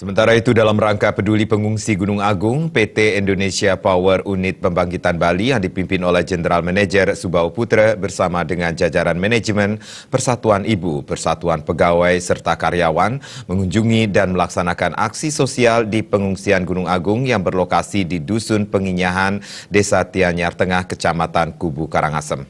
Sementara itu, dalam rangka peduli pengungsi Gunung Agung, PT Indonesia Power Unit Pembangkitan Bali yang dipimpin oleh General Manager Subao Putra bersama dengan jajaran manajemen, Persatuan Ibu, Persatuan Pegawai serta karyawan mengunjungi dan melaksanakan aksi sosial di pengungsian Gunung Agung yang berlokasi di Dusun Penginyahan, Desa Tianyar Tengah, Kecamatan Kubu Karangasem.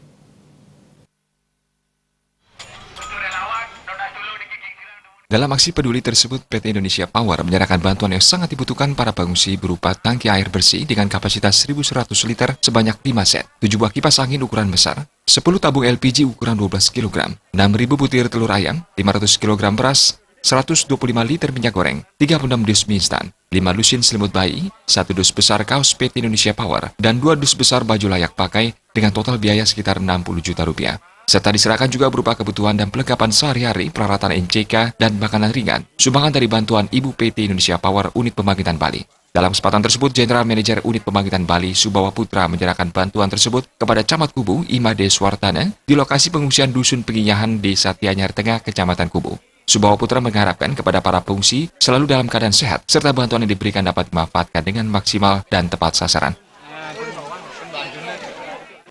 Dalam aksi peduli tersebut, PT Indonesia Power menyerahkan bantuan yang sangat dibutuhkan para pengungsi berupa tangki air bersih dengan kapasitas 1.100 liter sebanyak 5 set, 7 buah kipas angin ukuran besar, 10 tabung LPG ukuran 12 kg, 6.000 butir telur ayam, 500 kg beras, 125 liter minyak goreng, 36 dus mie instan, 5 lusin selimut bayi, 1 dus besar kaos PT Indonesia Power, dan 2 dus besar baju layak pakai dengan total biaya sekitar 60 juta rupiah. Serta diserahkan juga berupa kebutuhan dan perlengkapan sehari-hari, peralatan MCK, dan makanan ringan, sumbangan dari bantuan Ibu PT Indonesia Power Unit Pembangkitan Bali. Dalam kesempatan tersebut, General Manager Unit Pembangkitan Bali, Subao Putra, menyerahkan bantuan tersebut kepada Camat Kubu, Imade Swartana, di lokasi pengungsian Dusun Penginyahan, Desa Tianyar Tengah, Kecamatan Kubu. Subao Putra mengharapkan kepada para pengungsi selalu dalam keadaan sehat, serta bantuan yang diberikan dapat dimanfaatkan dengan maksimal dan tepat sasaran.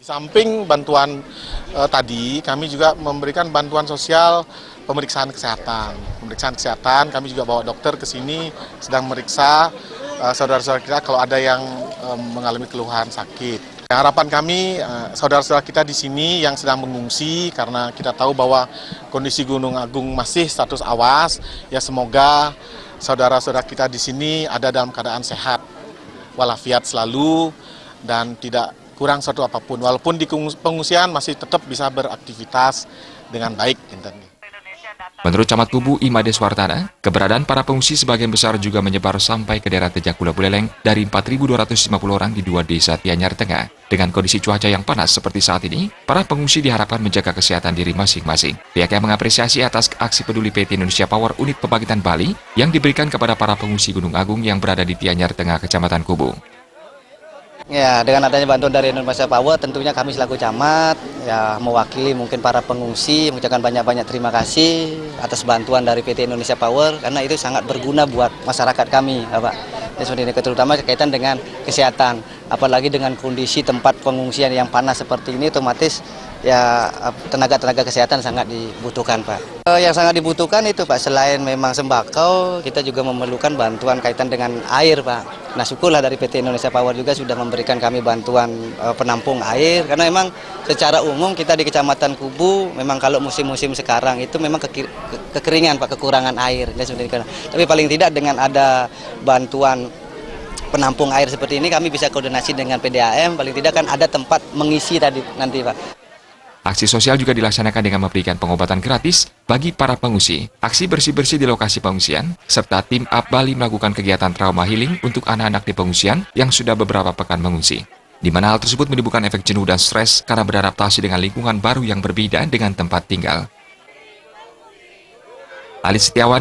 Di samping bantuan tadi, kami juga memberikan bantuan sosial pemeriksaan kesehatan. Pemeriksaan kesehatan, kami juga bawa dokter ke sini sedang meriksa saudara-saudara kita kalau ada yang mengalami keluhan sakit. Harapan kami, saudara-saudara kita di sini yang sedang mengungsi, karena kita tahu bahwa kondisi Gunung Agung masih status awas, ya semoga saudara-saudara kita di sini ada dalam keadaan sehat, walafiat selalu, dan tidak kurang satu apapun, walaupun di pengungsian masih tetap bisa beraktivitas dengan baik. Menurut Camat Kubu, Imade Swartana, keberadaan para pengungsi sebagian besar juga menyebar sampai ke daerah Tejakula Buleleng dari 4.250 orang di 2 desa Tianyar Tengah. Dengan kondisi cuaca yang panas seperti saat ini, para pengungsi diharapkan menjaga kesehatan diri masing-masing. Pihaknya mengapresiasi atas aksi peduli PT Indonesia Power Unit Pembangkitan Bali yang diberikan kepada para pengungsi Gunung Agung yang berada di Tianyar Tengah, Kecamatan Kubu. Ya, dengan adanya bantuan dari Indonesia Power, tentunya kami selaku camat, ya mewakili mungkin para pengungsi, mengucapkan banyak-banyak terima kasih atas bantuan dari PT Indonesia Power, karena itu sangat berguna buat masyarakat kami, Pak. Ya, seperti ini, terutama berkaitan dengan kesehatan, apalagi dengan kondisi tempat pengungsian yang panas seperti ini, otomatis ya tenaga-tenaga kesehatan sangat dibutuhkan, Pak. Yang sangat dibutuhkan itu, Pak, selain memang sembako, kita juga memerlukan bantuan kaitan dengan air, Pak. Nah, syukurlah dari PT Indonesia Power juga sudah memberikan kami bantuan penampung air, karena memang secara umum kita di Kecamatan Kubu, memang kalau musim-musim sekarang itu memang kekeringan, Pak, kekurangan air. Tapi paling tidak dengan ada bantuan penampung air seperti ini, kami bisa koordinasi dengan PDAM, paling tidak kan ada tempat mengisi tadi nanti, Pak. Aksi sosial juga dilaksanakan dengan memberikan pengobatan gratis bagi para pengungsi, aksi bersih-bersih di lokasi pengungsian, serta tim UP Bali melakukan kegiatan trauma healing untuk anak-anak di pengungsian yang sudah beberapa pekan mengungsi. Di mana hal tersebut menimbulkan efek jenuh dan stres karena beradaptasi dengan lingkungan baru yang berbeda dengan tempat tinggal. Ali Setiawan